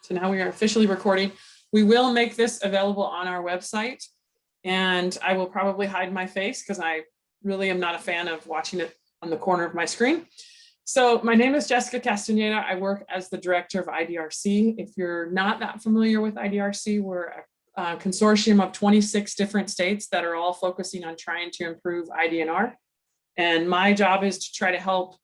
So now we are officially recording. We will make this available on our website, and I will probably hide my face because I really am not a fan of watching it on the corner of my screen. So my name is Jessica Castaneda. I work as the director of IDRC. If you're not that familiar with IDRC, we're a consortium of 26 different states that are all focusing on trying to improve IDNR. And my job is to try to help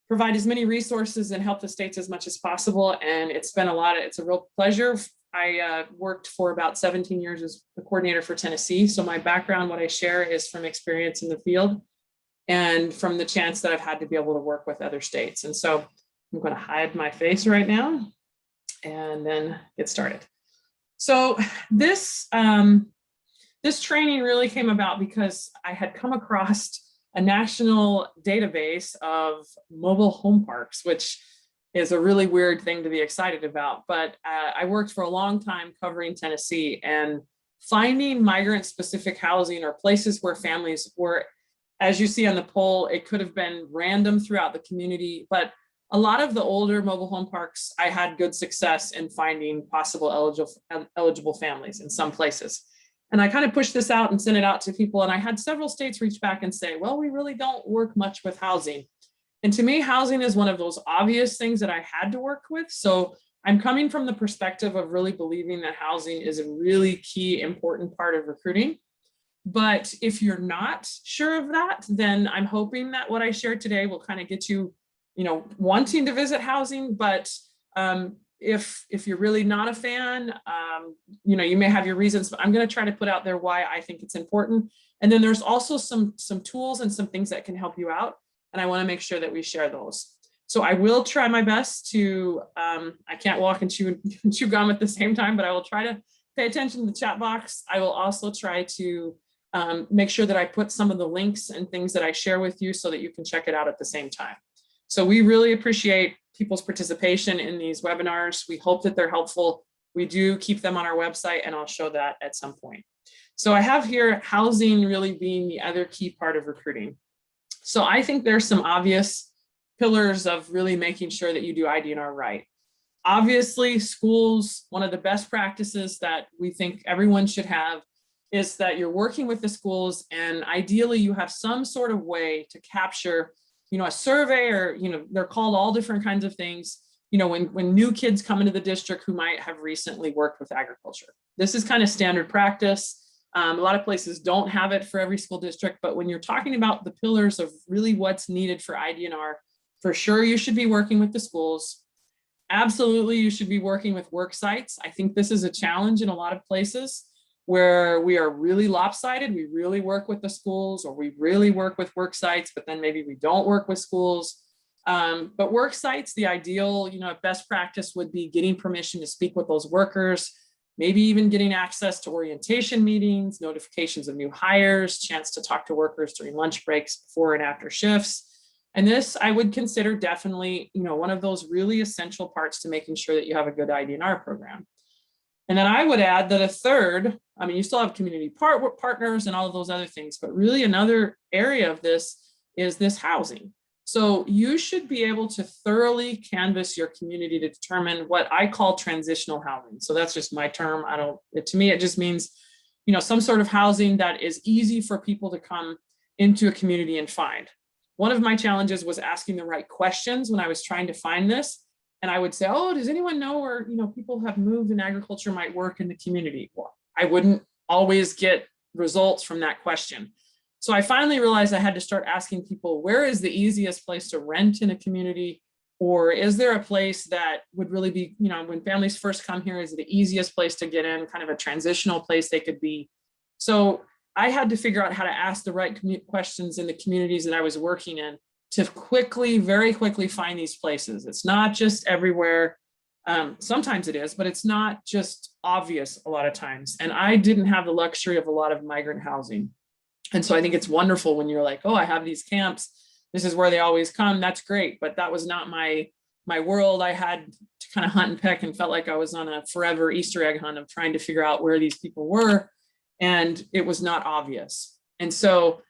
provide as many resources and help the states as much as possible. And it's been it's a real pleasure. I worked for about 17 years as the coordinator for Tennessee. So my background, what I share, is from experience in the field and from the chance that I've had to be able to work with other states. And so I'm going to hide my face right now and then get started. So this training really came about because I had come across a national database of mobile home parks, which is a really weird thing to be excited about. But I worked for a long time covering Tennessee, and finding migrant specific housing or places where families were, as you see on the poll, it could have been random throughout the community, but a lot of the older mobile home parks, I had good success in finding possible eligible families in some places. And I kind of pushed this out and sent it out to people. And I had several states reach back and say, well, we really don't work much with housing. And to me, housing is one of those obvious things that I had to work with. So I'm coming from the perspective of really believing that housing is a really key, important part of recruiting. But if you're not sure of that, then I'm hoping that what I shared today will kind of get you, wanting to visit housing. But if you're really not a fan, you may have your reasons, but I'm going to try to put out there why I think it's important. And then there's also some tools and some things that can help you out. And I want to make sure that we share those. So I will try my best to, I can't walk and chew gum at the same time, but I will try to pay attention to the chat box. I will also try to make sure that I put some of the links and things that I share with you so that you can check it out at the same time. So we really appreciate people's participation in these webinars. We hope that they're helpful. We do keep them on our website, and I'll show that at some point. So I have here housing really being the other key part of recruiting. So I think there's some obvious pillars of really making sure that you do IDNR right. Obviously, schools, one of the best practices that we think everyone should have is that you're working with the schools, and ideally you have some sort of way to capture a survey, or, they're called all different kinds of things, when new kids come into the district who might have recently worked with agriculture. This is kind of standard practice. A lot of places don't have it for every school district, but when you're talking about the pillars of really what's needed for IDNR, for sure you should be working with the schools. Absolutely, you should be working with work sites. I think this is a challenge in a lot of places where we are really lopsided. We really work with the schools, or we really work with work sites, but then maybe we don't work with schools. But work sites, the ideal, best practice would be getting permission to speak with those workers, maybe even getting access to orientation meetings, notifications of new hires, chance to talk to workers during lunch breaks, before and after shifts. And this I would consider definitely, one of those really essential parts to making sure that you have a good IDNR program. And then I would add that a third, you still have community partners and all of those other things, but really another area of this is this housing. So you should be able to thoroughly canvass your community to determine what I call transitional housing. So that's just my term. To me, it just means, some sort of housing that is easy for people to come into a community and find. One of my challenges was asking the right questions when I was trying to find this. And I would say, oh, does anyone know where people have moved in agriculture might work in the community? Well, I wouldn't always get results from that question. So I finally realized I had to start asking people, where is the easiest place to rent in a community? Or is there a place that would really be, when families first come here, is it the easiest place to get in, kind of a transitional place they could be? So I had to figure out how to ask the right questions in the communities that I was working in to very quickly find these places. It's not just everywhere. Sometimes it is, but it's not just obvious a lot of times. And I didn't have the luxury of a lot of migrant housing. And so I think it's wonderful when you're like, oh, I have these camps. This is where they always come. That's great. But that was not my world. I had to kind of hunt and peck and felt like I was on a forever Easter egg hunt of trying to figure out where these people were. And it was not obvious. And so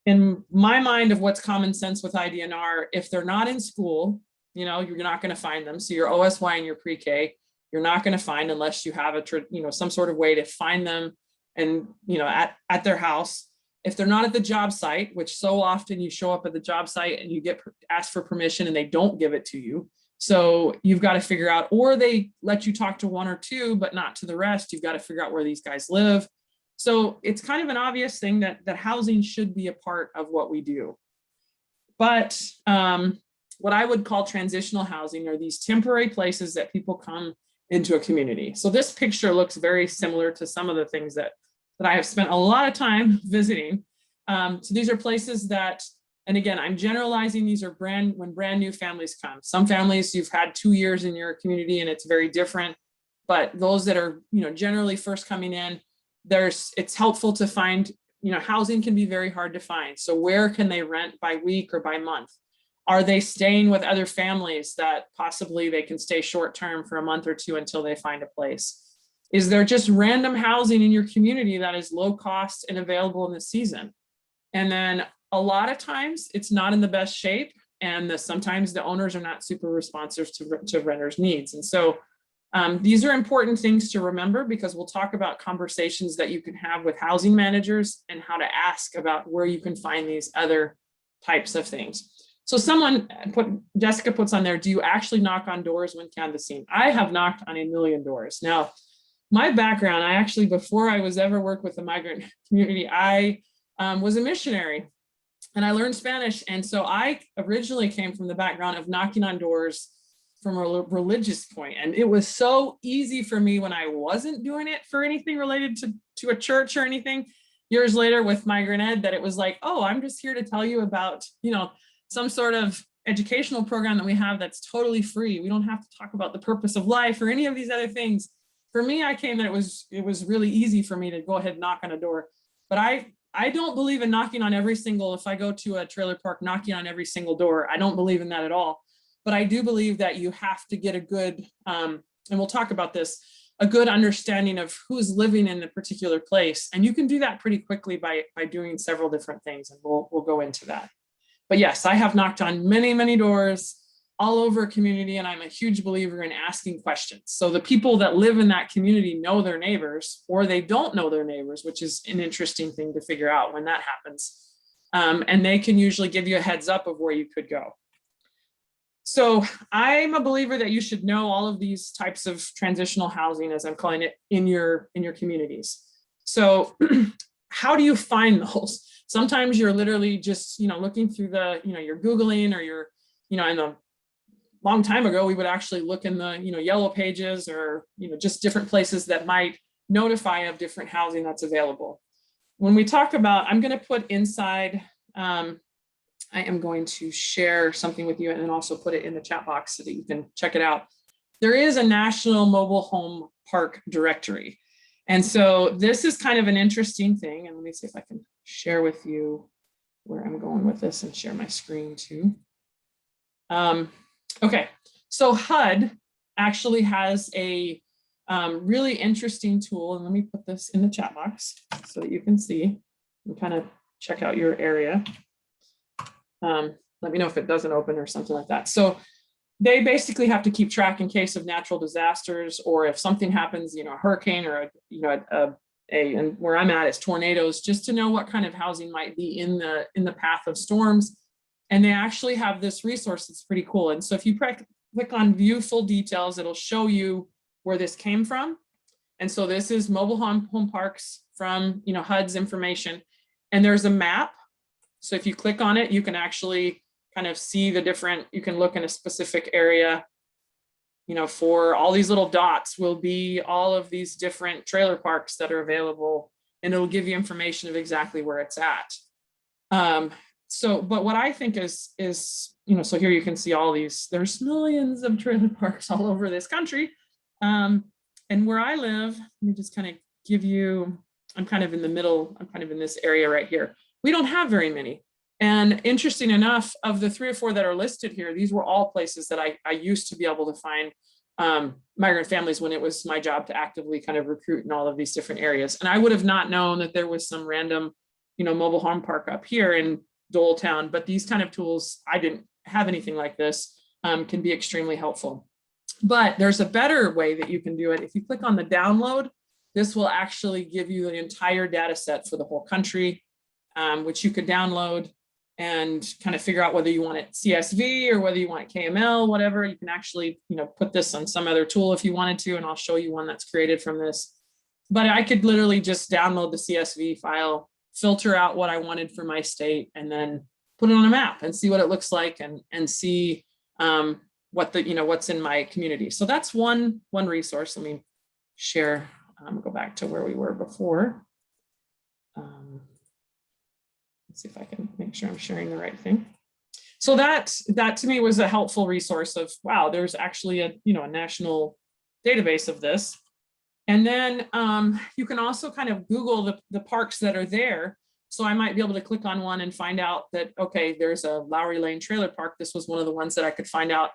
in my mind of what's common sense with IDNR, if they're not in school, you know, you're not going to find them. So your OSY and your pre-K, you're not going to find unless you have some sort of way to find them and, you know, at their house. If they're not at the job site, which so often you show up at the job site and you get asked for permission and they don't give it to you. So you've got to figure out, or they let you talk to one or two, but not to the rest. You've got to figure out where these guys live. So it's kind of an obvious thing that housing should be a part of what we do. But what I would call transitional housing are these temporary places that people come into a community. So this picture looks very similar to some of the things that I have spent a lot of time visiting. So these are places that, and again, I'm generalizing, these are when brand new families come. Some families you've had 2 years in your community and it's very different, but those that are, you know, generally first coming in, it's helpful to find, you know, housing can be very hard to find. So where can they rent by week or by month? Are they staying with other families that possibly they can stay short term for a month or two until they find a place? Is there just random housing in your community that is low cost and available in the season? And then a lot of times it's not in the best shape, and sometimes the owners are not super responsive to renters' needs. And so these are important things to remember, because we'll talk about conversations that you can have with housing managers and how to ask about where you can find these other types of things. So Jessica puts on there, do you actually knock on doors when canvassing? I have knocked on a million doors. Now, my background, I actually, before I was ever worked with the migrant community, I was a missionary and I learned Spanish. And so I originally came from the background of knocking on doors from a religious point. And it was so easy for me when I wasn't doing it for anything related to a church or anything. Years later with Migrant Ed, that it was like, oh, I'm just here to tell you about, you know, some sort of educational program that we have that's totally free. We don't have to talk about the purpose of life or any of these other things. For me, I came that it was really easy for me to go ahead and knock on a door. But I don't believe in knocking on every single, if I go to a trailer park, knocking on every single door. I don't believe in that at all. But I do believe that you have to get a good, and we'll talk about this, a good understanding of who's living in the particular place. And you can do that pretty quickly by doing several different things, and we'll go into that. But yes, I have knocked on many, many doors all over a community, and I'm a huge believer in asking questions. So the people that live in that community know their neighbors, or they don't know their neighbors, which is an interesting thing to figure out when that happens. And they can usually give you a heads up of where you could go. So I'm a believer that you should know all of these types of transitional housing, as I'm calling it, in your communities. So how do you find those? Sometimes you're literally just, you know, looking through the, you know, you're Googling, or you're, you know, in a long time ago, we would actually look in the, you know, yellow pages, or, you know, just different places that might notify of different housing that's available. When we talk about, I'm going to put inside, I am going to share something with you and then also put it in the chat box so that you can check it out. There is a National Mobile Home Park Directory. And so this is kind of an interesting thing. And let me see if I can share with you where I'm going with this and share my screen too. Okay, so HUD actually has a really interesting tool. And let me put this in the chat box so that you can see and kind of check out your area. Let me know if it doesn't open or something like that. So they basically have to keep track in case of natural disasters, or if something happens, you know, a hurricane, or and where I'm at is tornadoes, just to know what kind of housing might be in the path of storms. And they actually have this resource that's pretty cool. And so if you click on view full details, it'll show you where this came from. And so this is mobile home parks from, you know, HUD's information, and there's a map. So if you click on it, you can actually kind of see the different, you can look in a specific area, you know, for all these little dots will be all of these different trailer parks that are available, and it'll give you information of exactly where it's at. But what I think is, you know, so here you can see all these, there's millions of trailer parks all over this country. And where I live, let me just kind of give you, I'm kind of in the middle, I'm kind of in this area right here. We don't have very many. And interesting enough, of the 3 or 4 that are listed here, these were all places that I used to be able to find migrant families when it was my job to actively kind of recruit in all of these different areas. And I would have not known that there was some random, you know, mobile home park up here in Doletown, but these kind of tools, I didn't have anything like this. can be extremely helpful. But there's a better way that you can do it. If you click on the download, this will actually give you the entire data set for the whole country, which you could download and kind of figure out whether you want it CSV or whether you want it KML, whatever. You can actually, put this on some other tool if you wanted to, and I'll show you one that's created from this. But I could literally just download the CSV file, filter out what I wanted for my state, and then put it on a map and see what it looks like, and see what's in my community. So that's one resource. Let me share. Go back to where we were before. Let's see if I can make sure I'm sharing the right thing. So that to me was a helpful resource of, wow, there's actually a national database of this. And then you can also kind of Google the parks that are there. So I might be able to click on one and find out that, okay, there's a Lowry Lane Trailer Park. This was one of the ones that I could find out,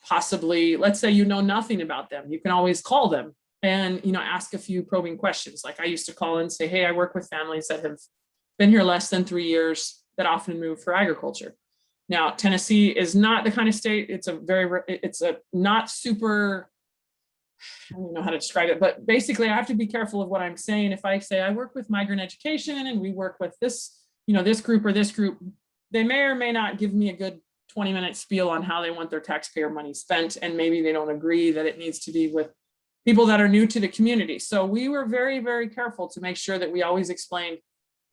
possibly, let's say nothing about them. You can always call them and, ask a few probing questions. Like I used to call and say, hey, I work with families that have been here less than 3 years that often move for agriculture. Now, Tennessee is not the kind of state, it's a not super, I don't know how to describe it, but basically I have to be careful of what I'm saying. If I say I work with migrant education and we work with this, this group or this group, they may or may not give me a good 20-minute spiel on how they want their taxpayer money spent. And maybe they don't agree that it needs to be with people that are new to the community. So we were very, very careful to make sure that we always explained,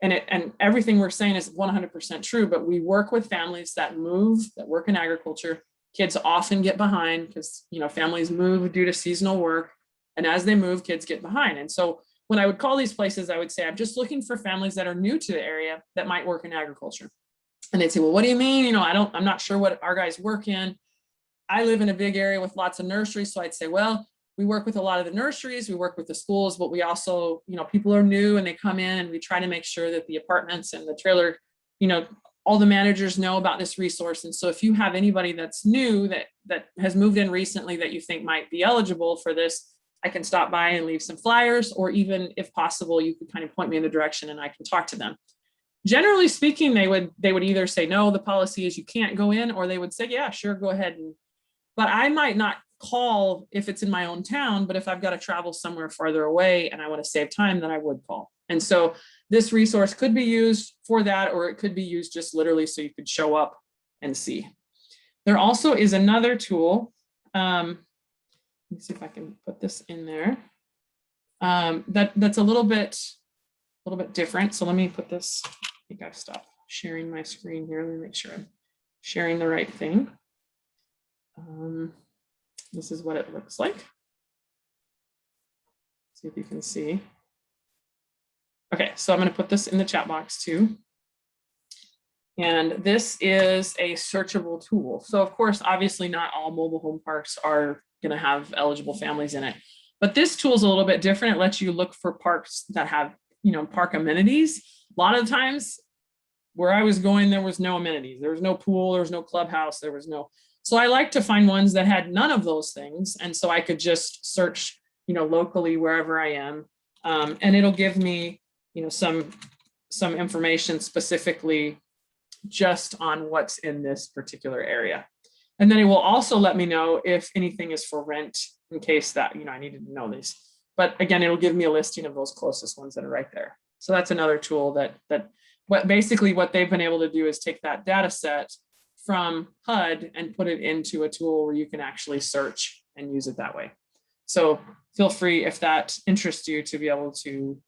and everything we're saying is 100% true, but we work with families that move, that work in agriculture. Kids often get behind because, families move due to seasonal work. And as they move, kids get behind. And so when I would call these places, I would say, I'm just looking for families that are new to the area that might work in agriculture. And they'd say, well, what do you mean? I'm not sure what our guys work in. I live in a big area with lots of nurseries. So I'd say, well, we work with a lot of the nurseries, we work with the schools, but we also, people are new and they come in and we try to make sure that the apartments and the trailer, all the managers know about this resource. And so if you have anybody that's new that has moved in recently that you think might be eligible for this, I can stop by and leave some flyers, or even if possible, you could kind of point me in the direction and I can talk to them. Generally speaking, they would either say, no, the policy is you can't go in, or they would say, yeah, sure, go ahead. But I might not call if it's in my own town, but if I've got to travel somewhere farther away and I want to save time, then I would call. And so this resource could be used for that, or it could be used just literally so you could show up and see. There also is another tool. Let me see if I can put this in there. That's a little bit different. So let me put this, I think I've stopped sharing my screen here. Let me make sure I'm sharing the right thing. This is what it looks like. See if you can see. Okay, so I'm going to put this in the chat box too. And this is a searchable tool. So of course, obviously not all mobile home parks are going to have eligible families in it. But this tool is a little bit different. It lets you look for parks that have, park amenities. A lot of times where I was going, there was no amenities. There was no pool, there was no clubhouse, there was no. So I like to find ones that had none of those things. And so I could just search, locally wherever I am. And it'll give me, some information specifically just on what's in this particular area. And then it will also let me know if anything is for rent in case that, I needed to know these. But again, it'll give me a listing of those closest ones that are right there. So that's another tool that what they've been able to do is take that data set from HUD and put it into a tool where you can actually search and use it that way. So feel free, if that interests you, to be able to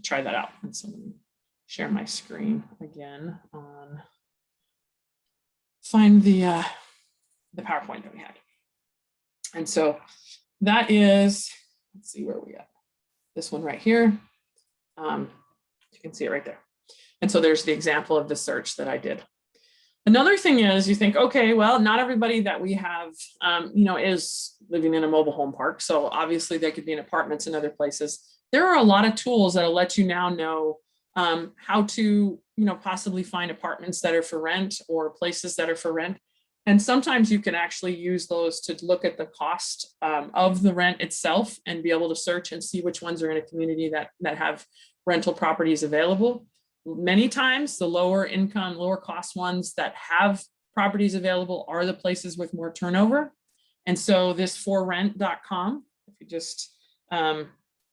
try that out. And so let me share my screen again on, find the PowerPoint that we had. And so that is, let's see where we at. This one right here. You can see it right there. And so there's the example of the search that I did. Another thing is you think, okay, well, not everybody that we have, is living in a mobile home park. So obviously they could be in apartments and other places. There are a lot of tools that'll let you now know how to, possibly find apartments that are for rent or places that are for rent. And sometimes you can actually use those to look at the cost of the rent itself and be able to search and see which ones are in a community that have rental properties available. Many times the lower income, lower cost ones that have properties available are the places with more turnover. And so this forrent.com, if you just,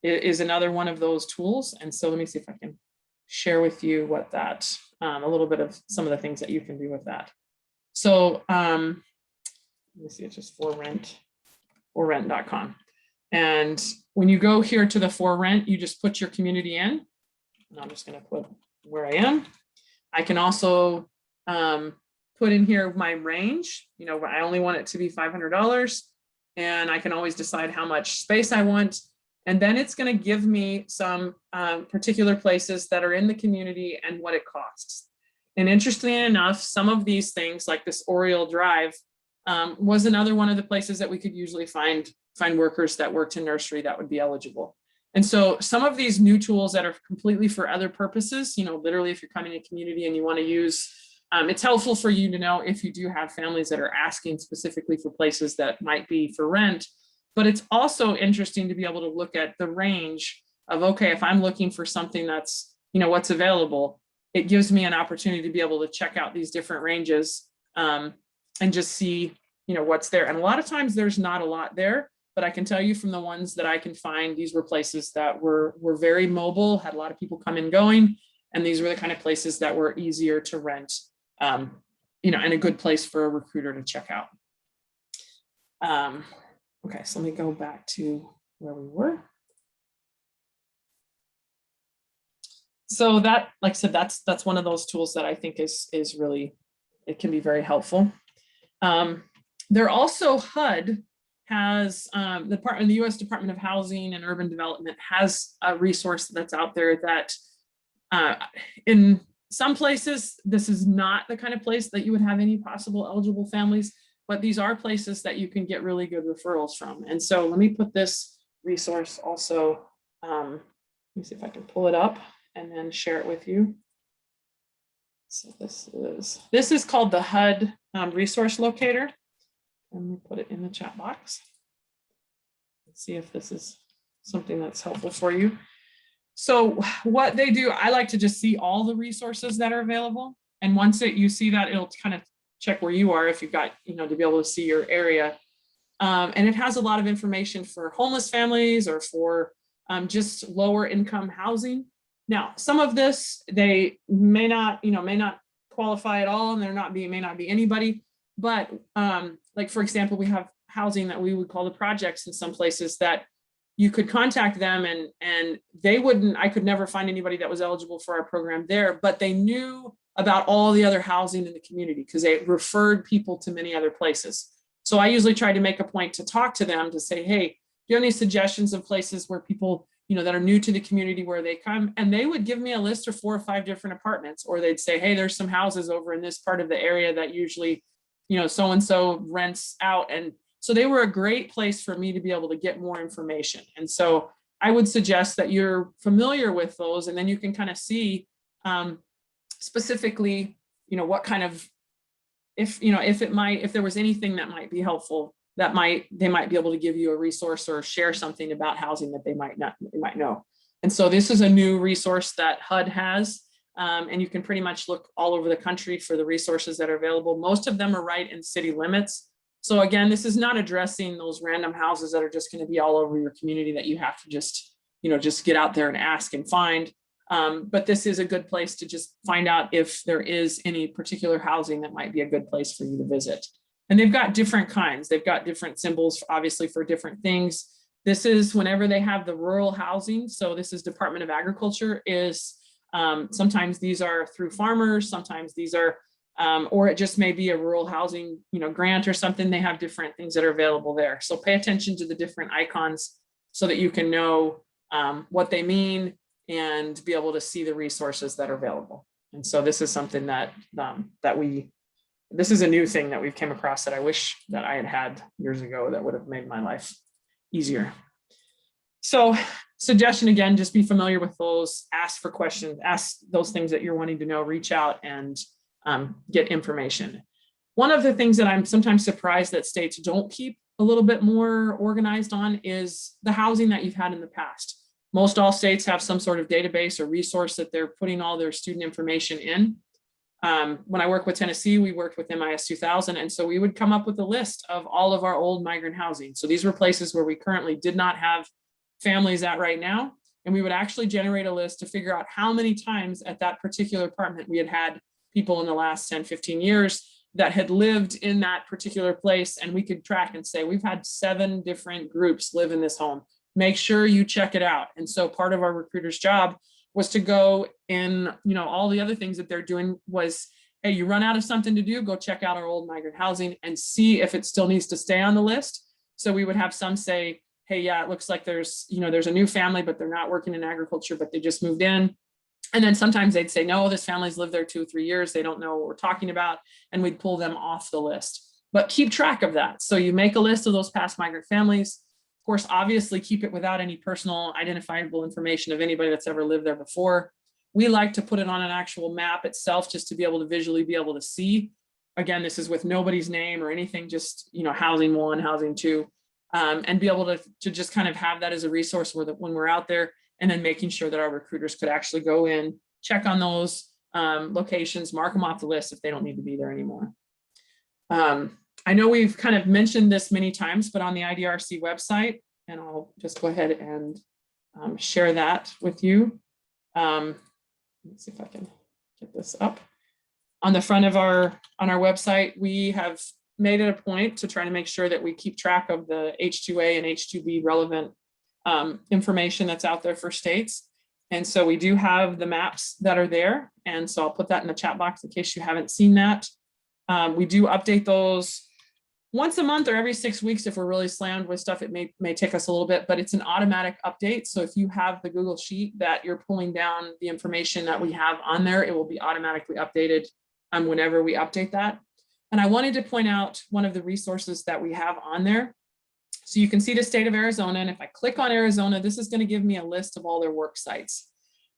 is another one of those tools. And so let me see if I can share with you what that, a little bit of some of the things that you can do with that. So let me see, it's just forrent.com. And when you go here to the for rent, you just put your community in. And I'm just going to put where I am. I can also put in here my range. You know, I only want it to be $500, and I can always decide how much space I want. And then it's going to give me some particular places that are in the community and what it costs. And interestingly enough, some of these things like this Oriole Drive was another one of the places that we could usually find workers that worked in nursery that would be eligible. And so some of these new tools that are completely for other purposes, you know, literally if you're coming to community and you want to use, it's helpful for you to know if you do have families that are asking specifically for places that might be for rent. But it's also interesting to be able to look at the range of, okay, if I'm looking for something that's, you know, what's available, it gives me an opportunity to be able to check out these different ranges and just see, you know, what's there. And a lot of times there's not a lot there, but I can tell you from the ones that I can find, these were places that were very mobile, had a lot of people come and going. And these were the kind of places that were easier to rent, you know, and a good place for a recruiter to check out. Okay, so let me go back to where we were. So that, like I said, that's one of those tools that I think is really, it can be very helpful. There also HUD has, the US Department of Housing and Urban Development has a resource that's out there that in some places, this is not the kind of place that you would have any possible eligible families, but these are places that you can get really good referrals from. And so let me put this resource also, let me see if I can pull it up and then share it with you. So this is called the HUD Resource Locator. Let me put it in the chat box. Let's see if this is something that's helpful for you. So what they do, I like to just see all the resources that are available. And once you see that, it'll kind of check where you are if you've got, you know, to be able to see your area. And it has a lot of information for homeless families or for just lower income housing. Now, some of this, they may not qualify at all, and may not be anybody. But like, for example, we have housing that we would call the projects in some places that you could contact them and they wouldn't, I could never find anybody that was eligible for our program there, but they knew about all the other housing in the community because they referred people to many other places. So I usually try to make a point to talk to them to say, hey, do you have any suggestions of places where people, you know, that are new to the community where they come? And they would give me a list of 4 or 5 different apartments, or they'd say, hey, there's some houses over in this part of the area that usually, you know, so-and-so rents out. And so they were a great place for me to be able to get more information. And so I would suggest that you're familiar with those, and then you can kind of see specifically, you know, what kind of, if there was anything that might be helpful, they might be able to give you a resource or share something about housing that they might know. And so this is a new resource that HUD has. And you can pretty much look all over the country for the resources that are available. Most of them are right in city limits. So again, this is not addressing those random houses that are just going to be all over your community that you have to just get out there and ask and find. But this is a good place to just find out if there is any particular housing that might be a good place for you to visit. And they've got different kinds. They've got different symbols, obviously, for different things. This is whenever they have the rural housing. So this is Department of Agriculture is, sometimes these are through farmers, sometimes these are, or it just may be a rural housing, grant or something. They have different things that are available there. So pay attention to the different icons so that you can know what they mean and be able to see the resources that are available. And so this is something that this is a new thing that we've came across that I wish that I had years ago that would have made my life easier. So suggestion again, just be familiar with those, ask for questions, ask those things that you're wanting to know, reach out and get information. One of the things that I'm sometimes surprised that states don't keep a little bit more organized on is the housing that you've had in the past. Most all states have some sort of database or resource that they're putting all their student information in. When I worked with Tennessee, we worked with MIS 2000. And so we would come up with a list of all of our old migrant housing. So these were places where we currently did not have families at right now. And we would actually generate a list to figure out how many times at that particular apartment we had had people in the last 10, 15 years that had lived in that particular place. And we could track and say, we've had 7 different groups live in this home. Make sure you check it out. And so part of our recruiter's job was to go in, all the other things that they're doing was, hey, you run out of something to do, go check out our old migrant housing and see if it still needs to stay on the list. So we would have some say, hey, yeah, it looks like there's a new family, but they're not working in agriculture, but they just moved in. And then sometimes they'd say, no, this family's lived there 2 or 3 years. They don't know what we're talking about. And we'd pull them off the list, but keep track of that. So you make a list of those past migrant families. Of course, obviously keep it without any personal identifiable information of anybody that's ever lived there before. We like to put it on an actual map itself just to be able to visually be able to see. Again, this is with nobody's name or anything, just, housing 1, housing 2, and be able to just kind of have that as a resource when we're out there, and then making sure that our recruiters could actually go in, check on those locations, mark them off the list if they don't need to be there anymore. I know we've kind of mentioned this many times, but on the IDRC website, and I'll just go ahead and share that with you. Let me see if I can get this up. On the front of on our website, we have made it a point to try to make sure that we keep track of the H2A and H2B relevant information that's out there for states. And so we do have the maps that are there. And so I'll put that in the chat box in case you haven't seen that. We do update those once a month or every 6 weeks. If we're really slammed with stuff, it may take us a little bit, but it's an automatic update. So if you have the Google Sheet that you're pulling down the information that we have on there, it will be automatically updated whenever we update that. And I wanted to point out one of the resources that we have on there. So you can see the state of Arizona. And if I click on Arizona, this is going to give me a list of all their work sites.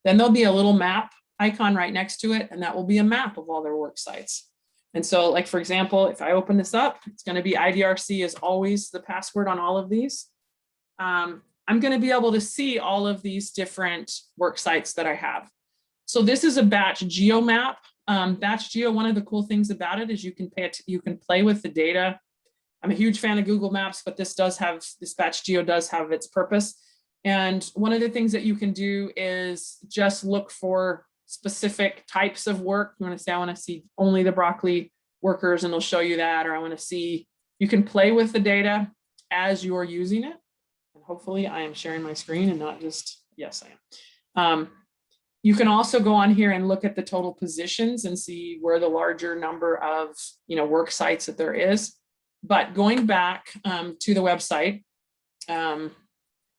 Then there'll be a little map icon right next to it, and that will be a map of all their work sites. And so, like, for example, if I open this up, it's going to be IDRC is always the password on all of these. I'm going to be able to see all of these different work sites that I have. So this is a BatchGeo map. BatchGeo, one of the cool things about it is you can play with the data. I'm a huge fan of Google Maps, but this BatchGeo does have its purpose. And one of the things that you can do is just look for specific types of work. You want to say, I want to see only the broccoli workers, and it'll show you that, or I want to see, you can play with the data as you're using it. And hopefully I am sharing my screen and not just, yes, I am. You can also go on here and look at the total positions and see where the larger number of work sites that there is. But going back to the website,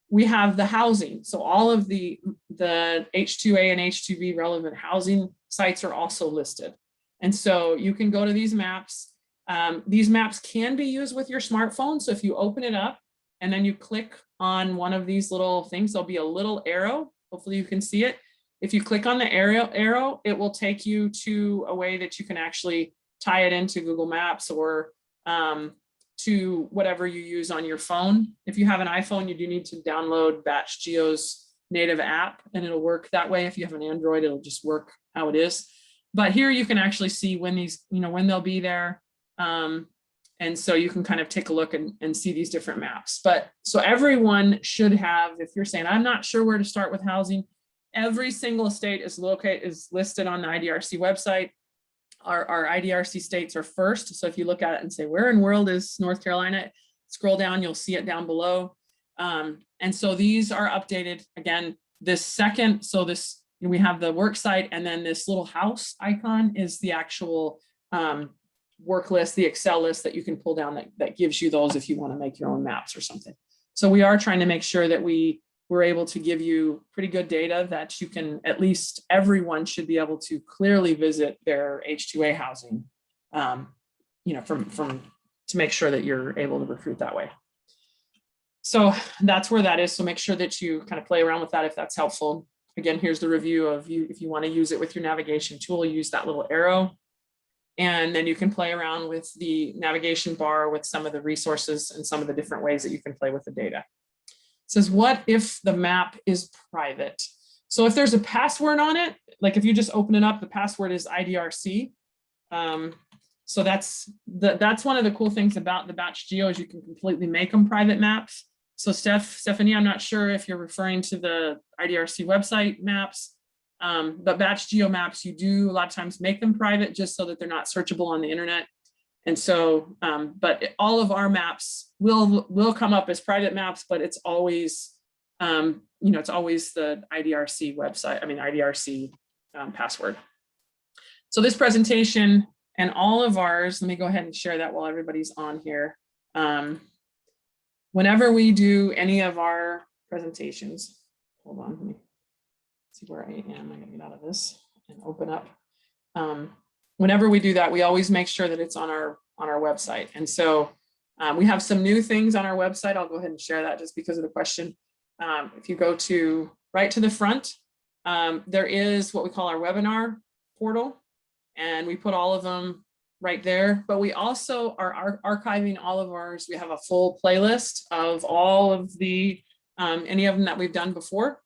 we have the housing. So all of the H2A and H2B relevant housing sites are also listed. And so you can go to these maps. These maps can be used with your smartphone. So if you open it up and then you click on one of these little things, there'll be a little arrow. Hopefully you can see it. If you click on the arrow, it will take you to a way that you can actually tie it into Google Maps or to whatever you use on your phone. If you have an iPhone, you do need to download BatchGeo's native app, and it'll work that way. If you have an Android, it'll just work how it is. But here you can actually see when these, when they'll be there. And so you can kind of take a look and see these different maps. But so everyone should have, if you're saying, I'm not sure where to start with housing, every single state is listed on the IDRC website. Our IDRC states are first. So if you look at it and say, where in the world is North Carolina? Scroll down, you'll see it down below. And so these are updated again, this second. So this, we have the work site, and then this little house icon is the actual work list, the Excel list that you can pull down that gives you those if you want to make your own maps or something. So we are trying to make sure that we're able to give you pretty good data that you can, at least everyone should be able to clearly visit their H2A housing, to make sure that you're able to recruit that way. So that's where that is. So make sure that you kind of play around with that if that's helpful. Again, here's the review of you. If you want to use it with your navigation tool, use that little arrow. And then you can play around with the navigation bar with some of the resources and some of the different ways that you can play with the data. It says, what if the map is private? So if there's a password on it, like if you just open it up, the password is IDRC. So that's one of the cool things about the BatchGeo is you can completely make them private maps. So Stephanie, I'm not sure if you're referring to the IDRC website maps, but BatchGeo maps, you do a lot of times make them private just so that they're not searchable on the internet. And so, but all of our maps will come up as private maps, but it's always, it's always the IDRC website, IDRC password. So this presentation and all of ours, let me go ahead and share that while everybody's on here. Whenever we do any of our presentations, hold on, let me see where I am. I'm gonna get out of this and open up. Whenever we do that, we always make sure that it's on our website. And so we have some new things on our website. I'll go ahead and share that just because of the question. If you go to right to the front, there is what we call our webinar portal, and we put all of them right there. But we also are archiving all of ours. We have a full playlist of all of the any of them that we've done before,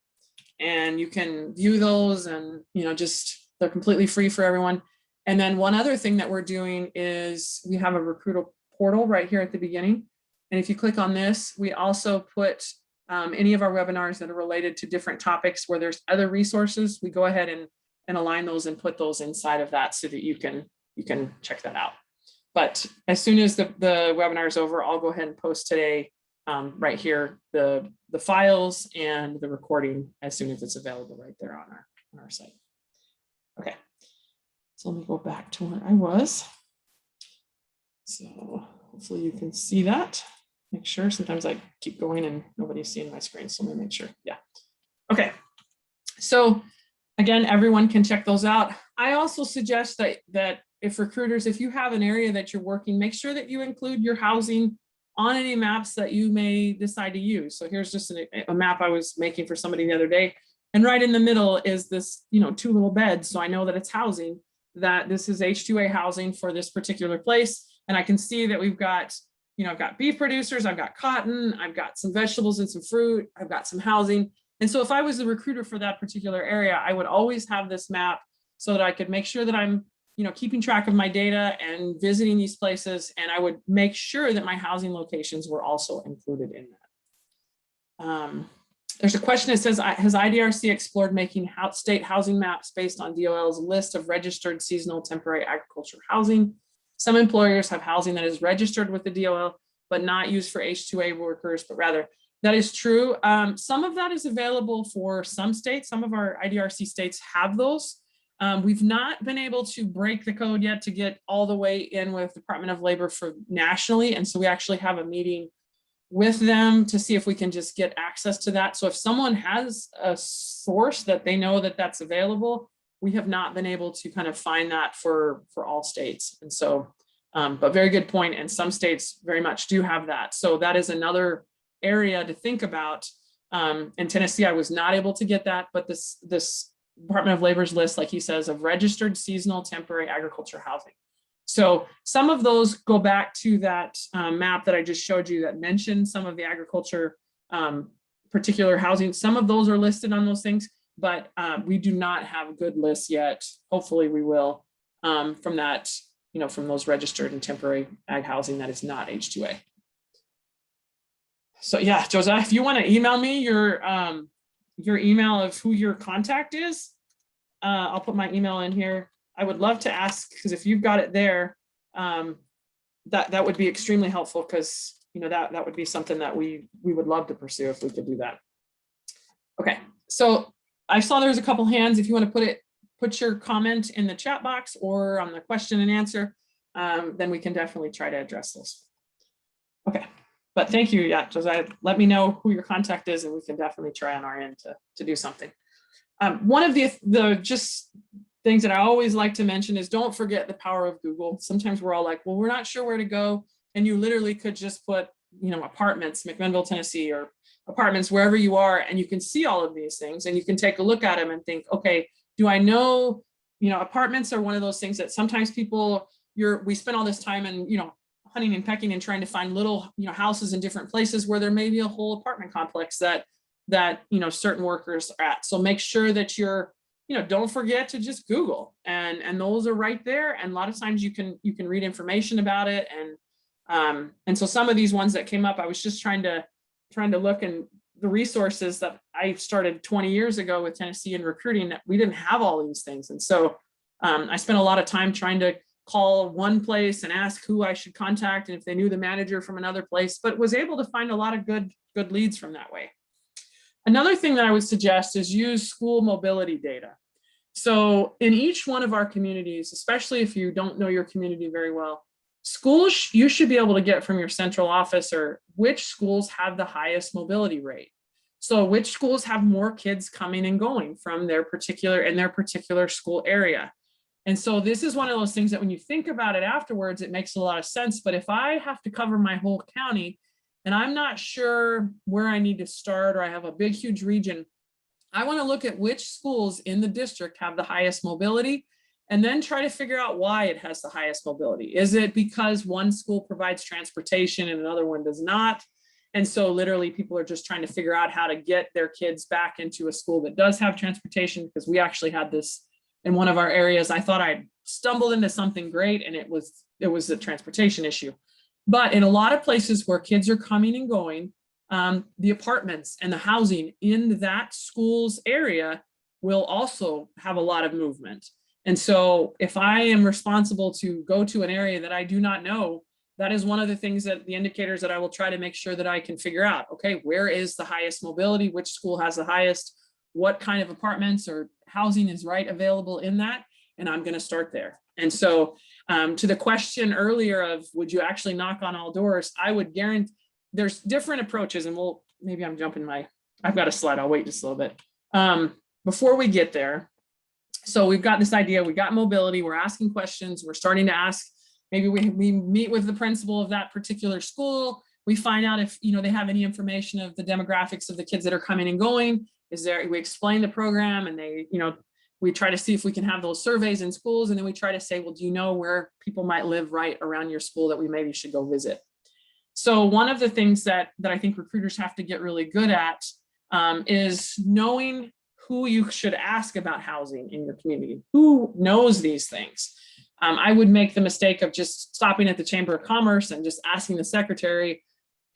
and you can view those, and just they're completely free for everyone. And then one other thing that we're doing is we have a recruiter portal right here at the beginning. And if you click on this, we also put any of our webinars that are related to different topics where there's other resources. We go ahead and align those and put those inside of that so that you can check that out. But as soon as the webinar is over, I'll go ahead and post today right here the files and the recording as soon as it's available right there on our site. Okay. So let me go back to where I was. So hopefully you can see that. Make sure, sometimes I keep going and nobody's seeing my screen, so let me make sure. Yeah. Okay. So again, everyone can check those out. I also suggest that if recruiters, if you have an area that you're working, make sure that you include your housing on any maps that you may decide to use. So here's just a map I was making for somebody the other day. And right in the middle is this, 2 little beds. So I know that it's housing, that this is H2A housing for this particular place. And I can see that we've got, I've got beef producers, I've got cotton, I've got some vegetables and some fruit, I've got some housing. And so if I was the recruiter for that particular area, I would always have this map so that I could make sure that I'm, keeping track of my data and visiting these places. And I would make sure that my housing locations were also included in that. There's a question that says, has IDRC explored making state housing maps based on DOL's list of registered seasonal temporary agriculture housing? Some employers have housing that is registered with the DOL, but not used for H2A workers, but rather, that is true. Some of that is available for some states. Some of our IDRC states have those. We've not been able to break the code yet to get all the way in with Department of Labor for nationally. And so we actually have a meeting with them to see if we can just get access to that. So if someone has a source that they know that that's available, we have not been able to kind of find that for all states. And so, but very good point. And some states very much do have that. So that is another area to think about. In Tennessee, I was not able to get that, but this Department of Labor's list, like he says, of registered seasonal temporary agriculture housing. So some of those go back to that map that I just showed you that mentioned some of the agriculture particular housing. Some of those are listed on those things, but we do not have a good list yet. Hopefully we will from that, from those registered and temporary ag housing that is not H2A. So yeah, Josiah, if you want to email me your email of who your contact is, I'll put my email in here. I would love to ask, because if you've got it there, that would be extremely helpful, because that would be something that we would love to pursue if we could do that. Okay, so I saw there was a couple hands. If you want to put your comment in the chat box or on the question and answer, then we can definitely try to address those. Okay, but thank you. Yeah, Josiah, let me know who your contact is, and we can definitely try on our end to do something. One of the just things that I always like to mention is don't forget the power of Google. Sometimes we're all like, well, we're not sure where to go. And you literally could just put, apartments, McMinnville, Tennessee, or apartments, wherever you are, and you can see all of these things, and you can take a look at them and think, okay, do I know, apartments are one of those things that sometimes people, we spend all this time and, hunting and pecking and trying to find little, houses in different places where there may be a whole apartment complex that that, certain workers are at. So make sure that you're, don't forget to just Google, and those are right there. And a lot of times you can read information about it. And so some of these ones that came up, I was just trying to look, and the resources that I started 20 years ago with Tennessee and recruiting, that we didn't have all these things. And so I spent a lot of time trying to call one place and ask who I should contact and if they knew the manager from another place, but was able to find a lot of good leads from that way. Another thing that I would suggest is use school mobility data. So in each one of our communities, especially if you don't know your community very well, schools, you should be able to get from your central office or which schools have the highest mobility rate. So which schools have more kids coming and going from their particular school area. And so this is one of those things that when you think about it afterwards, it makes a lot of sense. But if I have to cover my whole county and I'm not sure where I need to start, or I have a big, huge region, I want to look at which schools in the district have the highest mobility, and then try to figure out why it has the highest mobility. Is it because one school provides transportation and another one does not? And so literally people are just trying to figure out how to get their kids back into a school that does have transportation, because we actually had this in one of our areas. I thought I stumbled into something great, and it was a transportation issue. But in a lot of places where kids are coming and going, the apartments and the housing in that school's area will also have a lot of movement. And so if I am responsible to go to an area that I do not know, that is one of the things that the indicators that I will try to make sure that I can figure out. Okay, where is the highest mobility? Which school has the highest? What kind of apartments or housing is right available in that? And I'm going to start there. And so to the question earlier of would you actually knock on all doors, I would guarantee there's different approaches, and maybe I'm jumping I've got a slide, I'll wait just a little bit. Before we get there, so we've got this idea, we got mobility, we're asking questions, we're starting to ask, maybe we meet with the principal of that particular school, we find out if they have any information of the demographics of the kids that are coming and going. We explain the program, and we try to see if we can have those surveys in schools, and then we try to say, well, do you know where people might live right around your school that we maybe should go visit? So one of the things that I think recruiters have to get really good at is knowing who you should ask about housing in your community. Who knows these things? I would make the mistake of just stopping at the Chamber of Commerce and just asking the secretary,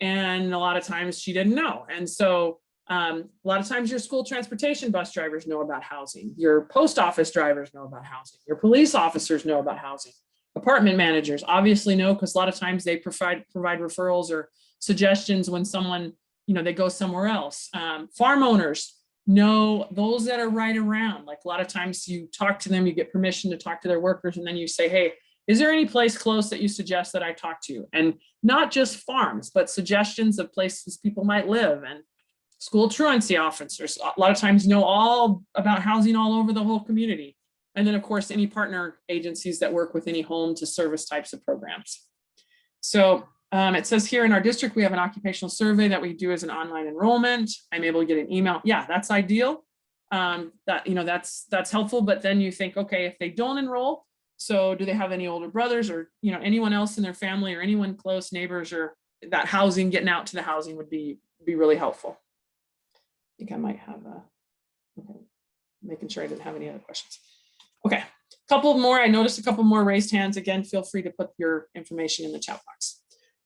and a lot of times she didn't know. And so a lot of times your school transportation bus drivers know about housing, your post office drivers know about housing, your police officers know about housing. Apartment managers obviously know, because a lot of times they provide referrals or suggestions when someone, they go somewhere else. Farm owners know those that are right around. Like a lot of times you talk to them, you get permission to talk to their workers, and then you say, hey, is there any place close that you suggest that I talk to? And not just farms, but suggestions of places people might live. And school truancy officers a lot of times know all about housing all over the whole community. And then, of course, any partner agencies that work with any home to service types of programs. So it says here in our district, we have an occupational survey that we do as an online enrollment. I'm able to get an email. Yeah, that's ideal. That's helpful. But then you think, okay, if they don't enroll, so do they have any older brothers or anyone else in their family or anyone close, neighbors, or that housing, getting out to the housing would be really helpful. I think I might have okay, making sure I didn't have any other questions. Okay, couple more. I noticed a couple more raised hands. Again, feel free to put your information in the chat box.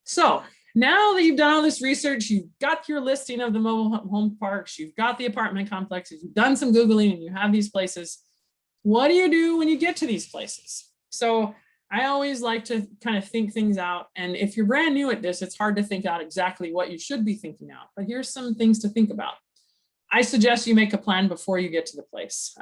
So now that you've done all this research, you've got your listing of the mobile home parks, you've got the apartment complexes, you've done some Googling, and you have these places. What do you do when you get to these places? So I always like to kind of think things out. And if you're brand new at this, it's hard to think out exactly what you should be thinking out. But here's some things to think about. I suggest you make a plan before you get to the place.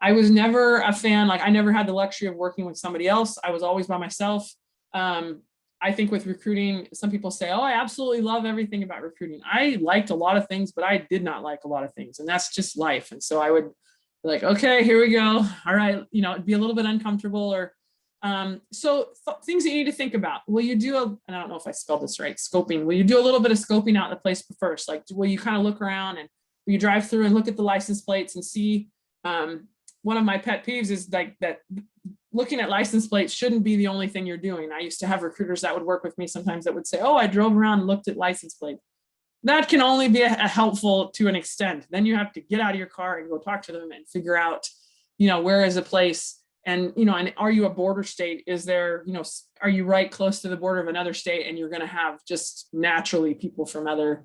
I was never a fan, I never had the luxury of working with somebody else. I was always by myself. I think with recruiting, some people say, oh, I absolutely love everything about recruiting. I liked a lot of things, but I did not like a lot of things. And that's just life. And so I would be like, okay, here we go. All right, it'd be a little bit uncomfortable. Or things that you need to think about. Will you do and I don't know if I spelled this right, scoping. Will you do a little bit of scoping out the place first? Like, will you kind of look around, and will you drive through and look at the license plates and see? One of my pet peeves is like that looking at license plates shouldn't be the only thing you're doing. I used to have recruiters that would work with me sometimes that would say, oh, I drove around and looked at license plates. that can only be a helpful to an extent. Then you have to get out of your car and go talk to them and figure out, where is a place, and, and are you a border state? Is there, are you right close to the border of another state, and you're going to have just naturally people from other,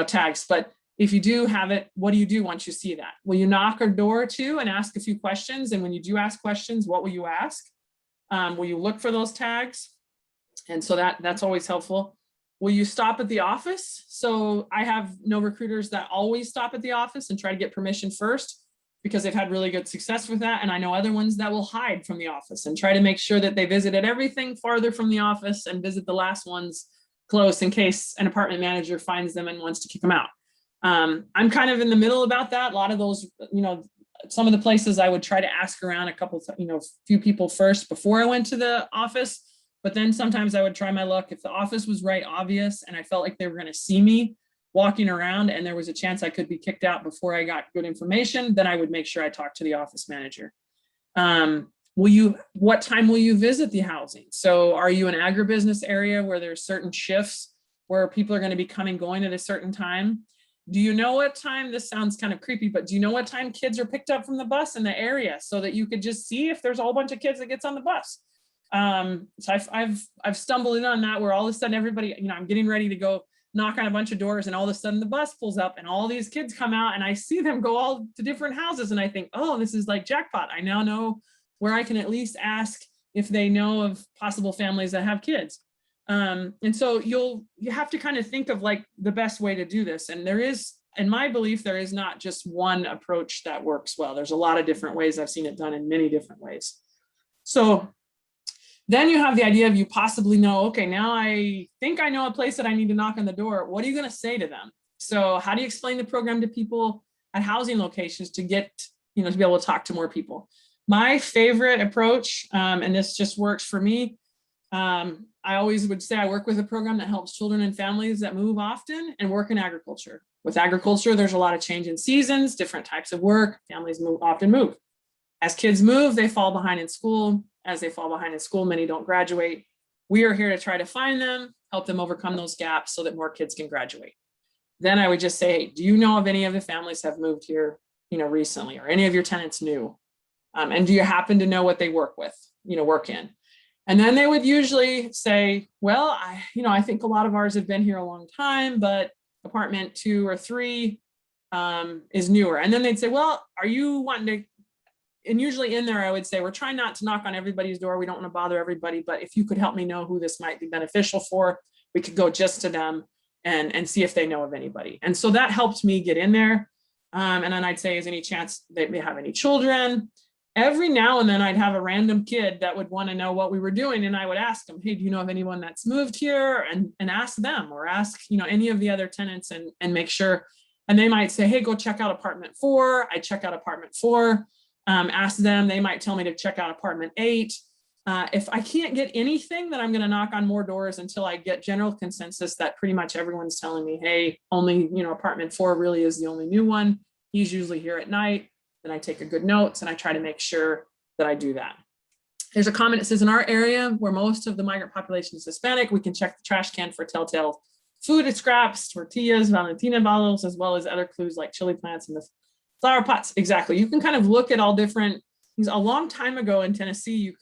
tags. But if you do have it, what do you do once you see that? Will you knock a door or two and ask a few questions? And when you do ask questions, what will you ask? Will you look for those tags? And so that's always helpful. Will you stop at the office? So I have no recruiters that always stop at the office and try to get permission first, because they've had really good success with that. And I know other ones that will hide from the office and try to make sure that they visited everything farther from the office and visit the last ones close in case an apartment manager finds them and wants to kick them out. I'm kind of in the middle about that. A lot of those, some of the places I would try to ask around a couple, few people first before I went to the office. But then sometimes I would try my luck if the office was right obvious and I felt like they were going to see me walking around and there was a chance I could be kicked out before I got good information, then I would make sure I talked to the office manager. What time will you visit the housing? So are you an agribusiness area where there's certain shifts where people are going to be coming, going at a certain time? Do you know what time, this sounds kind of creepy, but do you know what time kids are picked up from the bus in the area so that you could just see if there's a whole bunch of kids that gets on the bus? So I've stumbled in on that where all of a sudden everybody, I'm getting ready to go knock on a bunch of doors and all of a sudden the bus pulls up and all these kids come out and I see them go all to different houses and I think, oh, this is like jackpot. I now know where I can at least ask if they know of possible families that have kids. And so you have to kind of think of like the best way to do this. And there is, in my belief, there is not just one approach that works well. There's a lot of different ways. I've seen it done in many different ways. So then you have the idea of you possibly know, okay, now I think I know a place that I need to knock on the door. What are you going to say to them? So how do you explain the program to people at housing locations to get, to be able to talk to more people? My favorite approach, and this just works for me, I always would say I work with a program that helps children and families that move often and work in agriculture. With agriculture, there's a lot of change in seasons, different types of work, families often move. As kids move, they fall behind in school. As they fall behind in school, many don't graduate. We are here to try to find them, help them overcome those gaps so that more kids can graduate. Then I would just say, hey, do you know of any of the families have moved here, recently, or any of your tenants new? And do you happen to know what they work with, work in? And then they would usually say, well, I think a lot of ours have been here a long time, but apartment 2 or 3 is newer. And then they'd say, well, are you wanting to, and usually in there, I would say, we're trying not to knock on everybody's door. We don't want to bother everybody, but if you could help me know who this might be beneficial for, we could go just to them and see if they know of anybody. And so that helped me get in there. And then I'd say, is any chance they may have any children? Every now and then I'd have a random kid that would want to know what we were doing. And I would ask them, hey, do you know of anyone that's moved here? And ask them, or ask, any of the other tenants and make sure. And they might say, hey, go check out apartment 4. I check out apartment 4. Ask them, they might tell me to check out apartment 8. If I can't get anything, then I'm going to knock on more doors until I get general consensus that pretty much everyone's telling me, hey, only, apartment 4 really is the only new one. He's usually here at night. Then I take a good notes and I try to make sure that I do that. There's a comment that says, in our area where most of the migrant population is Hispanic, we can check the trash can for telltale food scraps, tortillas, Valentina bottles, as well as other clues like chili plants and the flower pots. Exactly. You can kind of look at all different things. A long time ago in Tennessee,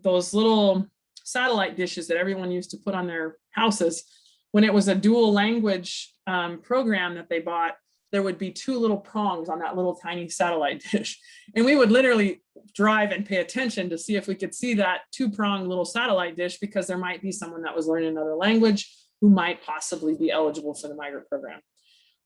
those little satellite dishes that everyone used to put on their houses, when it was a dual language program that they bought, there would be 2 little prongs on that little tiny satellite dish. And we would literally drive and pay attention to see if we could see that 2-pronged little satellite dish, because there might be someone that was learning another language who might possibly be eligible for the migrant program.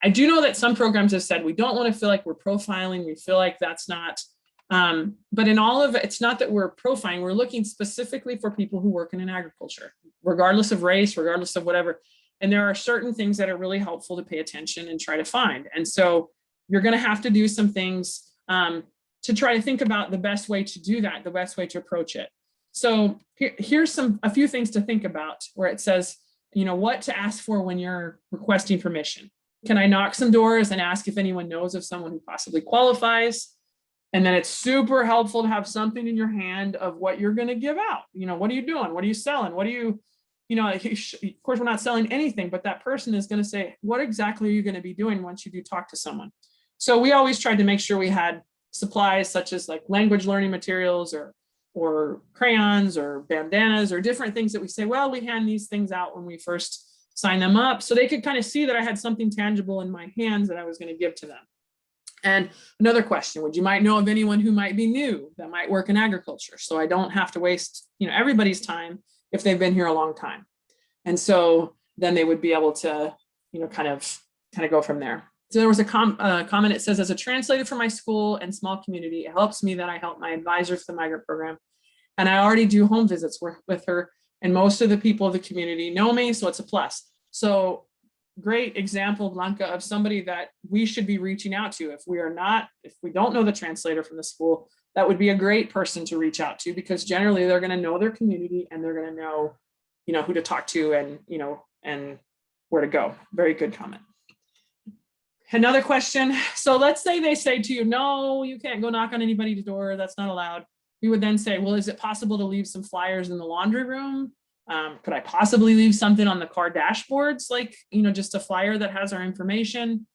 I do know that some programs have said we don't want to feel like we're profiling. We feel like that's not, but in all of it, it's not that we're profiling. We're looking specifically for people who work in agriculture, regardless of race, regardless of whatever. And there are certain things that are really helpful to pay attention and try to find. And so you're going to have to do some things to try to think about the best way to do that, the best way to approach it. So here's a few things to think about where it says, what to ask for when you're requesting permission. Can I knock some doors and ask if anyone knows of someone who possibly qualifies? And then it's super helpful to have something in your hand of what you're going to give out. What are you doing? What are you selling? What are you, of course, we're not selling anything, but that person is going to say, what exactly are you going to be doing once you do talk to someone? So we always tried to make sure we had supplies such as like language learning materials or crayons or bandanas or different things that we say, well, we hand these things out when we first sign them up, so they could kind of see that I had something tangible in my hands that I was going to give to them. And another question, you might know of anyone who might be new that might work in agriculture, so I don't have to waste everybody's time if they've been here a long time. And so then they would be able to kind of go from there. So there was a comment. It says, as a translator for my school and small community, it helps me that I help my advisor for the migrant program, and I already do home visits with her, and most of the people of the community know me, so it's a plus. So great example, Blanca, of somebody that we should be reaching out to. If we don't know the translator from the school, that would be a great person to reach out to, because generally they're going to know their community and they're going to know, who to talk to and, and where to go. Very good comment. Another question. So let's say they say to you, no, you can't go knock on anybody's door. That's not allowed. We would then say, well, is it possible to leave some flyers in the laundry room? Could I possibly leave something on the car dashboards, like, just a flyer that has our information?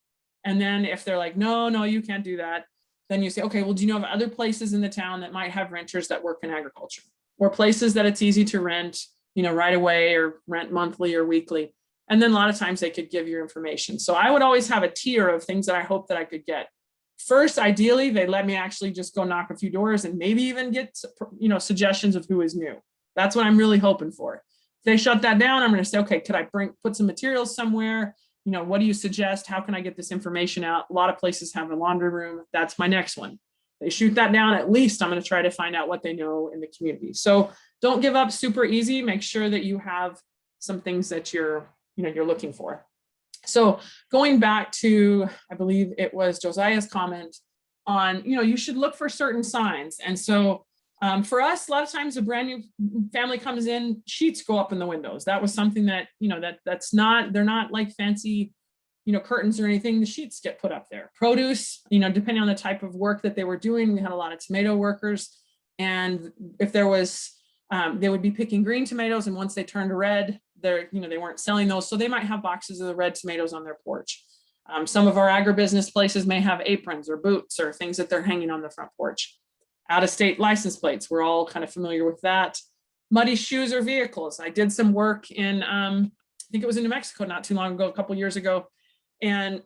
And then if they're like, no, you can't do that, then you say, okay, well, do you know of other places in the town that might have renters that work in agriculture, or places that it's easy to rent, right away, or rent monthly or weekly? And then a lot of times they could give you information. So I would always have a tier of things that I hope that I could get. First, ideally, they let me actually just go knock a few doors and maybe even get, suggestions of who is new. That's what I'm really hoping for. If they shut that down, I'm going to say, okay, could I put some materials somewhere? What do you suggest? How can I get this information out? A lot of places have a laundry room. That's my next one. They shoot that down, at least I'm going to try to find out what they know in the community. So don't give up super easy. Make sure that you have some things that you're looking for. So going back to, I believe it was Josiah's comment on, you should look for certain signs. And so for us, a lot of times a brand new family comes in, sheets go up in the windows. That was something that, they're not like fancy, curtains or anything. The sheets get put up there. Produce, depending on the type of work that they were doing, we had a lot of tomato workers. And if there was, they would be picking green tomatoes, and once they turned red, they weren't selling those. So they might have boxes of the red tomatoes on their porch. Some of our agribusiness places may have aprons or boots or things that they're hanging on the front porch. Out-of-state license plates, we're all kind of familiar with that. Muddy shoes or vehicles. I did some work in, I think it was in New Mexico not too long ago, a couple years ago. And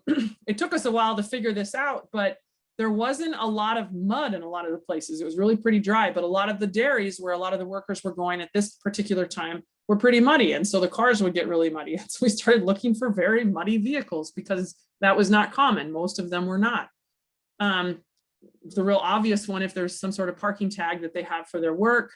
it took us a while to figure this out, but there wasn't a lot of mud in a lot of the places. It was really pretty dry, but a lot of the dairies where a lot of the workers were going at this particular time were pretty muddy. And so the cars would get really muddy. So we started looking for very muddy vehicles because that was not common. Most of them were not. The real obvious one, if there's some sort of parking tag that they have for their work.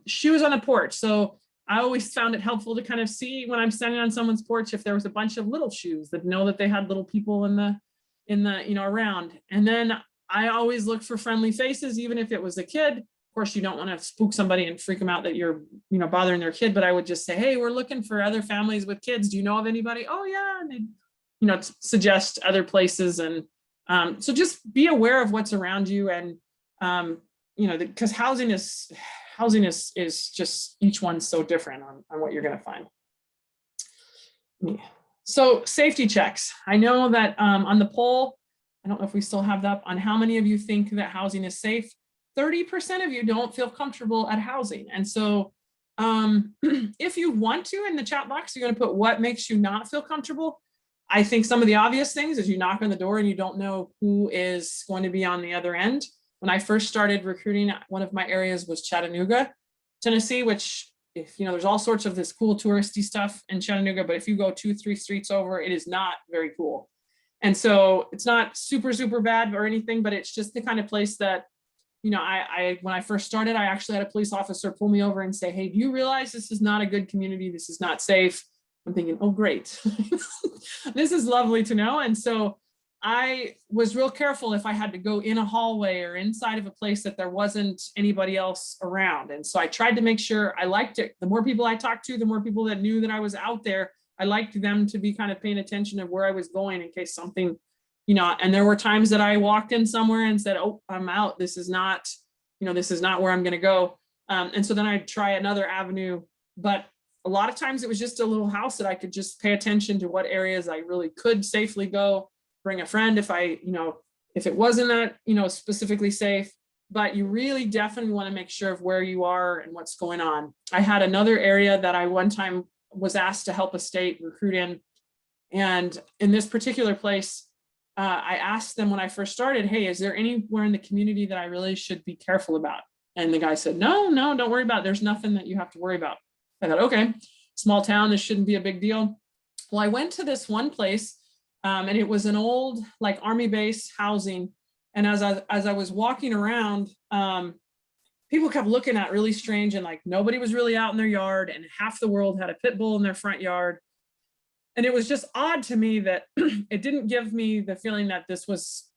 Shoes on the porch. So I always found it helpful to kind of see when I'm standing on someone's porch if there was a bunch of little shoes that know that they had little people in the around. And then I always look for friendly faces, even if it was a kid. Of course, you don't want to spook somebody and freak them out that you're bothering their kid, but I would just say, hey, we're looking for other families with kids. Do you know of anybody? Oh yeah. And they'd suggest other places. And so just be aware of what's around you. And because housing is just, each one's so different on what you're going to find. Yeah. So safety checks. I know that on the poll, I don't know if we still have that up, on how many of you think that housing is safe. 30% of you don't feel comfortable at housing. And so if you want to, in the chat box, you're going to put what makes you not feel comfortable. I think some of the obvious things is you knock on the door and you don't know who is going to be on the other end. When I first started recruiting, one of my areas was Chattanooga, Tennessee, which, if there's all sorts of this cool touristy stuff in Chattanooga, but if you go 2-3 streets over, it is not very cool. And so it's not super, super bad or anything, but it's just the kind of place that, when I first started, I actually had a police officer pull me over and say, hey, do you realize this is not a good community? This is not safe. I'm thinking, oh, great. This is lovely to know. And so I was real careful if I had to go in a hallway or inside of a place that there wasn't anybody else around. And so I tried to make sure I liked it. The more people I talked to, the more people that knew that I was out there, I liked them to be kind of paying attention of where I was going in case something, and there were times that I walked in somewhere and said, oh, I'm out. This is not, this is not where I'm going to go. And so then I'd try another avenue. But a lot of times it was just a little house that I could just pay attention to what areas I really could safely go, bring a friend if I, if it wasn't that, specifically safe. But you really definitely want to make sure of where you are and what's going on. I had another area that I one time was asked to help a state recruit in. And in this particular place, I asked them when I first started, hey, is there anywhere in the community that I really should be careful about? And the guy said, no, don't worry about it. There's nothing that you have to worry about. I thought, okay, small town, this shouldn't be a big deal. Well, I went to this one place and it was an old like army base housing. And as I was walking around, people kept looking at really strange, and like nobody was really out in their yard, and half the world had a pit bull in their front yard. And it was just odd to me that it didn't give me the feeling that this was,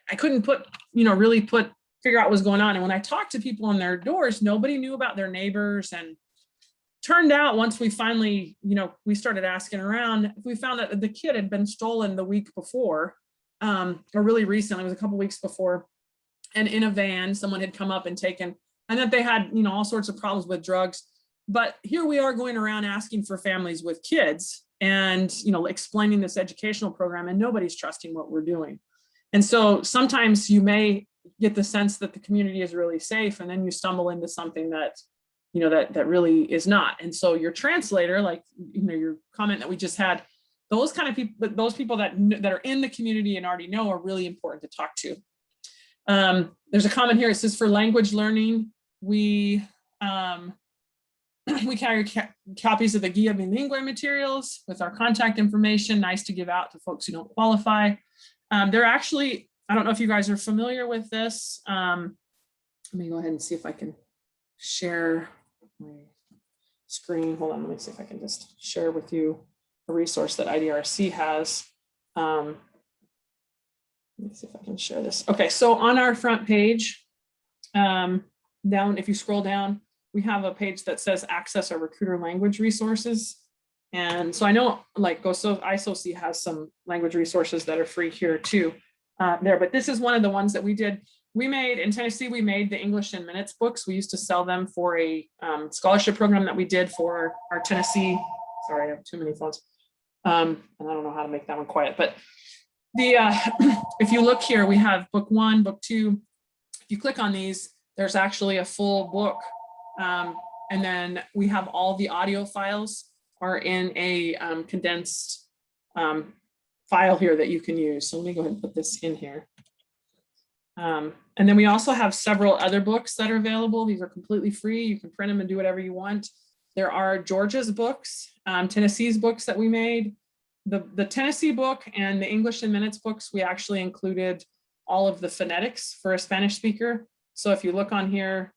I couldn't figure out what was going on. And when I talked to people on their doors, nobody knew about their neighbors. And turned out once we finally, we started asking around, we found that the kid had been stolen the week before, or really recently, it was a couple weeks before. And in a van, someone had come up and taken, and that they had, all sorts of problems with drugs. But here we are going around asking for families with kids and, explaining this educational program, and nobody's trusting what we're doing. And so sometimes you may get the sense that the community is really safe, and then you stumble into something that, that really is not. And so your translator, like, your comment that we just had, those kind of people, those people that are in the community and already know, are really important to talk to. There's a comment here. It says for language learning, we carry copies of the Guia Bilingue materials with our contact information, nice to give out to folks who don't qualify. They're actually, I don't know if you guys are familiar with this. Let me go ahead and see if I can share my screen. Hold on, let me see if I can just share with you a resource that IDRC has. Let me see if I can share this. Okay, so on our front page, down, if you scroll down, we have a page that says access our recruiter language resources. And so I know like ISOC has some language resources that are free here too, but this is one of the ones that we did. We made, in Tennessee, we made the English in Minutes books. We used to sell them for a scholarship program that we did for our Tennessee, sorry, I have too many phones. And I don't know how to make that one quiet, but if you look here, we have book 1, book 2. If you click on these, there's actually a full book. And then we have all the audio files are in a condensed file here that you can use. So let me go ahead and put this in here. And then we also have several other books that are available. These are completely free. You can print them and do whatever you want. There are Georgia's books, Tennessee's books that we made. The Tennessee book and the English in Minutes books, we actually included all of the phonetics for a Spanish speaker. So if you look on here,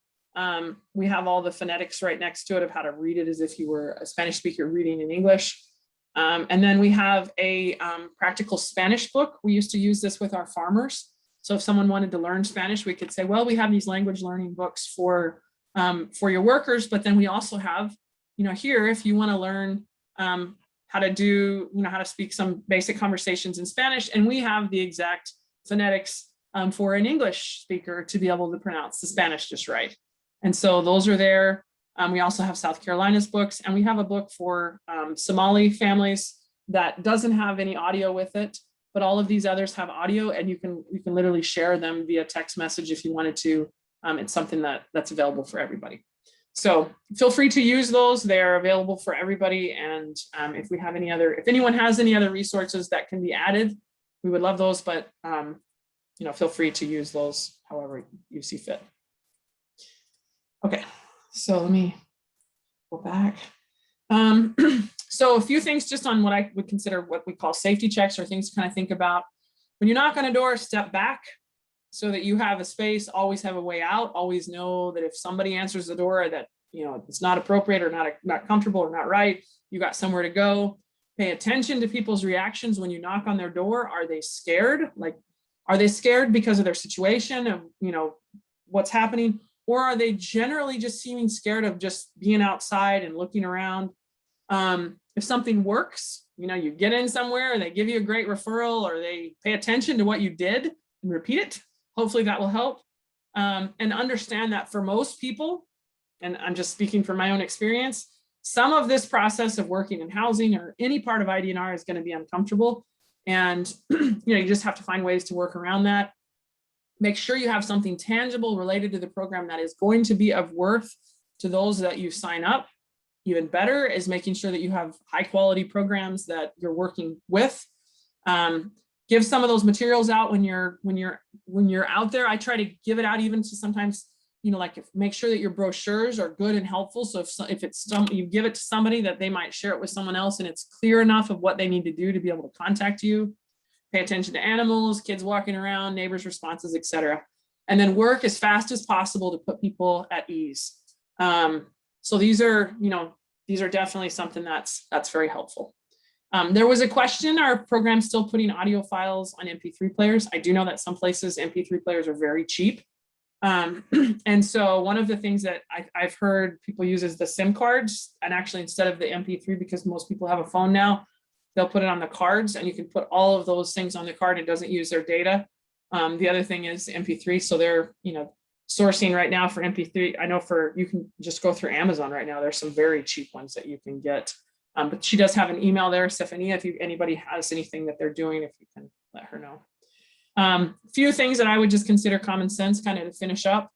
we have all the phonetics right next to it of how to read it as if you were a Spanish speaker reading in English. And then we have a practical Spanish book. We used to use this with our farmers. So if someone wanted to learn Spanish, we could say, well, we have these language learning books for your workers, but then we also have, here, if you want to learn how to do, how to speak some basic conversations in Spanish, and we have the exact phonetics for an English speaker to be able to pronounce the Spanish just right. And so those are there. We also have South Carolina's books, and we have a book for Somali families that doesn't have any audio with it, but all of these others have audio, and you can literally share them via text message if you wanted to. It's something that's available for everybody. So feel free to use those. They're available for everybody. And if anyone has any other resources that can be added, we would love those, but feel free to use those however you see fit. Okay, so let me go back. So a few things just on what I would consider what we call safety checks, or things to kind of think about. When you knock on a door, step back so that you have a space, always have a way out, always know that if somebody answers the door that, it's not appropriate or not comfortable or not right, you got somewhere to go. Pay attention to people's reactions when you knock on their door. Are they scared? Like, are they scared because of their situation, of, what's happening? Or are they generally just seeming scared of just being outside and looking around? If something works, you get in somewhere and they give you a great referral, or they pay attention to what you did and repeat it, hopefully that will help. And understand that for most people, and I'm just speaking from my own experience, some of this process of working in housing or any part of IDNR is going to be uncomfortable. And you just have to find ways to work around that. Make sure you have something tangible related to the program that is going to be of worth to those that you sign up. Even better is making sure that you have high quality programs that you're working with. Give some of those materials out when you're out there. I try to give it out even to sometimes, make sure that your brochures are good and helpful. So if it's you give it to somebody that they might share it with someone else and it's clear enough of what they need to do to be able to contact you. Pay attention to animals, kids walking around, neighbors' responses, etc. And then work as fast as possible to put people at ease. So these are definitely something that's very helpful. There was a question, are programs still putting audio files on MP3 players? I do know that some places MP3 players are very cheap. And so one of the things that I've heard people use is the SIM cards, and actually instead of the MP3, because most people have a phone now, they'll put it on the cards and you can put all of those things on the card. It doesn't use their data. The other thing is MP3. So they're, sourcing right now for MP3. I know you can just go through Amazon right now. There's some very cheap ones that you can get. But she does have an email there, Stephanie, if anybody has anything that they're doing, if you can let her know. A few things that I would just consider common sense kind of to finish up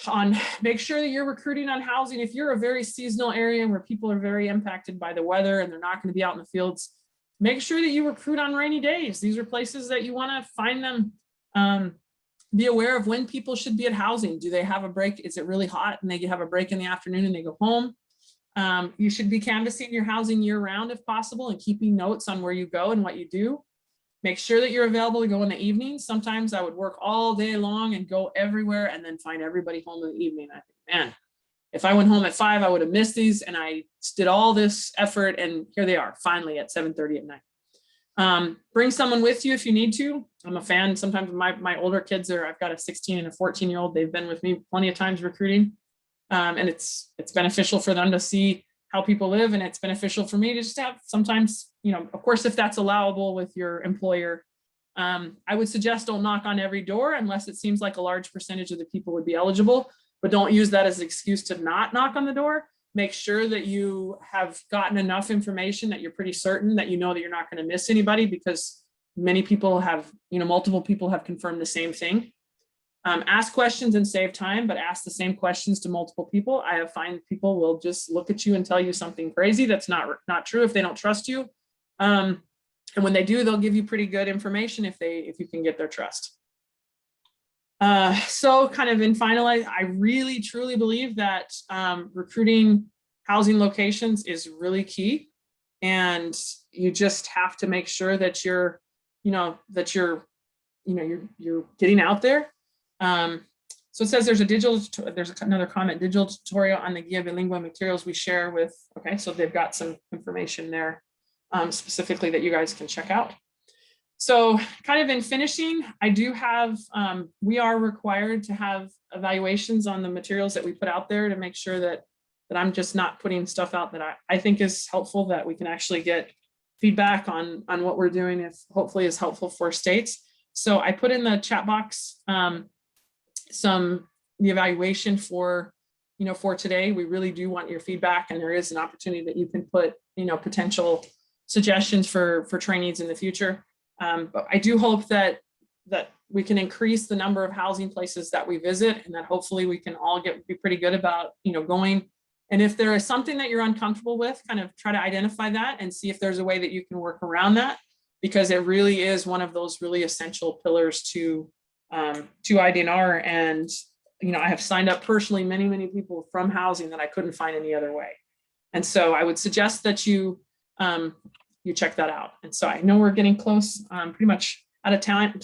on. Make sure that you're recruiting on housing. If you're a very seasonal area where people are very impacted by the weather and they're not going to be out in the fields, make sure that you recruit on rainy days. These are places that you want to find them. Be aware of when people should be at housing. Do they have a break? Is it really hot and they have a break in the afternoon and they go home? You should be canvassing your housing year round if possible and keeping notes on where you go and what you do. Make sure that you're available to go in the evenings. Sometimes I would work all day long and go everywhere and then find everybody home in the evening. I think, man, if I went home at 5, I would have missed these, and I did all this effort and here they are finally at 7:30 at night. Bring someone with you if you need to. I'm a fan. Sometimes my older kids I've got a 16 and a 14-year-old. They've been with me plenty of times recruiting. And it's beneficial for them to see how people live, and it's beneficial for me to just have sometimes, of course, if that's allowable with your employer, I would suggest don't knock on every door unless it seems like a large percentage of the people would be eligible, but don't use that as an excuse to not knock on the door. Make sure that you have gotten enough information that you're pretty certain that that you're not going to miss anybody, because many people have, multiple people have confirmed the same thing. Ask questions and save time, but ask the same questions to multiple people. I have found people will just look at you and tell you something crazy that's not true if they don't trust you. And when they do, they'll give you pretty good information if you can get their trust. So kind of in final, I really truly believe that recruiting housing locations is really key, and you just have to make sure that you're getting out there. So it says there's another comment, digital tutorial on the Guia Bilingüe materials we share with, okay, so they've got some information there specifically that you guys can check out. So kind of in finishing, I do have, we are required to have evaluations on the materials that we put out there to make sure that I'm just not putting stuff out that I think is helpful, that we can actually get feedback on what we're doing, if hopefully is helpful for states. So I put in the chat box the evaluation for today. We really do want your feedback, and there is an opportunity that you can put potential suggestions for trainings in the future. But I do hope that we can increase the number of housing places that we visit, and that hopefully we can all be pretty good about going. And if there is something that you're uncomfortable with, kind of try to identify that and see if there's a way that you can work around that, because it really is one of those really essential pillars to IDNR. And I have signed up personally many people from housing that I couldn't find any other way. And so I would suggest that you check that out. And so I know we're getting close, pretty much out of time,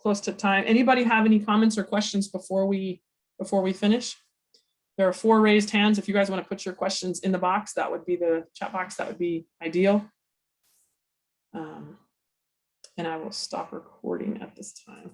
close to time. Anybody have any comments or questions before we finish? There are 4 raised hands. If you guys want to put your questions in the box, that would be the chat box, that would be ideal. And I will stop recording at this time.